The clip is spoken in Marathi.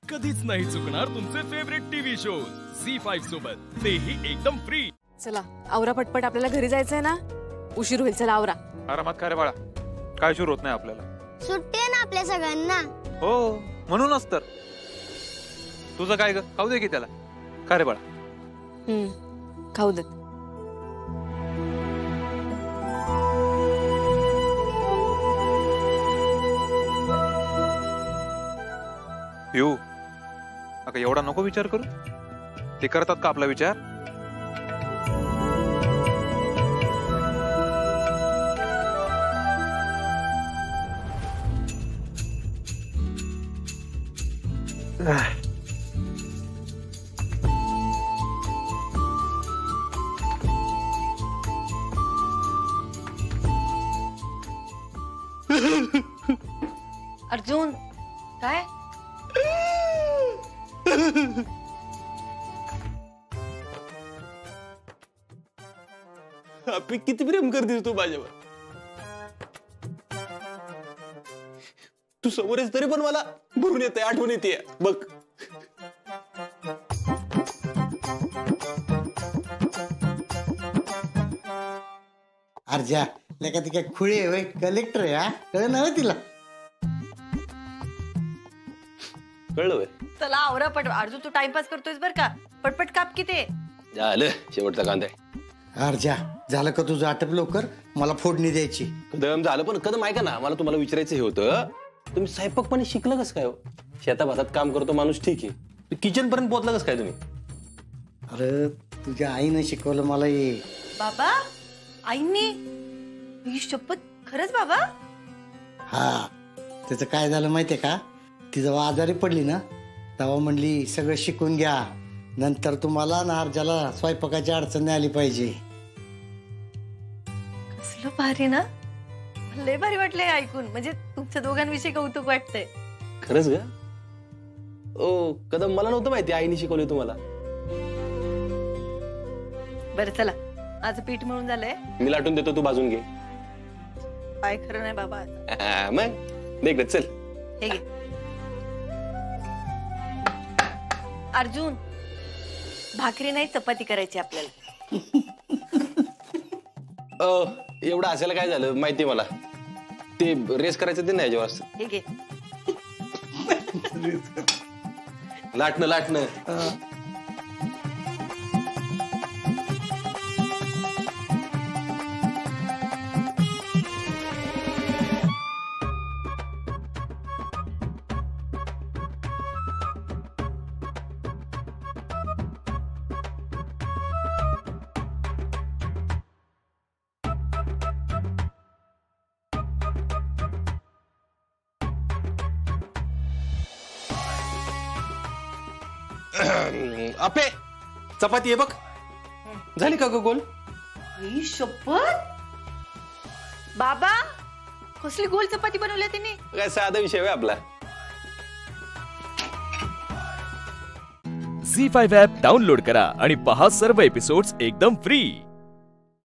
कधीच नाही चुकणार तुमचे फेवरेट टीव्ही शोज झी5 सोबत, तेही एकदम फ्री। चला आवरा पटपट, आपल्याला घरी जायचंय ना, उशीर होईल। चला आवरा। आरामात काय रे बाळा, काय सुरू होत नाही आपल्याला? सुट्टी आहे ना आपल्या सगळ्यांना। हो म्हणूनच तर। तुझं काय ग, खाऊ दे की त्याला। काय रे बाळा? खाऊ दे। येऊ अगं, एवढा नको विचार करू। ते करतात का आपला विचार? अर्जुन काय? आपली किती प्रेम करतेस तू माझ्यावर। तू समोरच तरी पण मला भरून येते, आठवण येते बघ। अर्जा लेका ती काय खुळी आहे होय, कलेक्टर आहे हा, कळलं ना तिला? कळलं होय? चला आवरा पट। अर्जुन तू टाइमपास करतोयस बर का, पटपट काप की ते। झालं शेवटचा कांदा आहे। अर्जा झालं का तुझं आटप लवकर, मला फोडणी द्यायची। कदम झालं, पण कदम ऐका ना, मला तुम्हाला विचारायचं हे होतं, तुम्ही स्वयंपाकपणे शिकलं कसं काय हो? शेताभातात काम करतो माणूस ठीक आहे, किचन पर्यंत पोहोचला कसं काय तुम्ही? अरे तुझ्या आईने शिकवलं मला हे। बाबा आईंनी? ही शपथ खरंच बाबा? हा, त्याचं काय झालं माहितीये का, ती जेव्हा आजारी पडली ना तेव्हा म्हणली सगळं शिकून घ्या, नंतर तुम्हाला ना अर्जाला स्वयंपाकाची अडचण नाही आली पाहिजे। कसलं भारी ना, लय भारी वाटलंय ऐकून। म्हणजे तुमच्या दोघांविषयी कौतुक वाटतंय। खरंच ग? ओ कदम, मला नव्हतं माहिती आईने शिकवले तुम्हाला। बरं चला, आज पीठ मळून झालंय, मी लाटून देतो, तू भाजून घे। काय खरं नाही बाबा। मग देख रे, चल हे घे। अर्जुन भाकरी नाही चपाती करायची आपल्याला। एवढं असायला काय झालं माहितीये मला, ते रेस करायचं ते नाही याच्यावर असतं। हे घे। लाटणं लाटणं। आपे चपाती आहे बघ, झाली का ग गोल? ही शपथ बाबा, कसली गोल चपाती बनवली तिने? काय साधा विषय आहे आपला। झी5 ॲप डाउनलोड करा आणि पहा सर्व एपिसोड्स एकदम फ्री।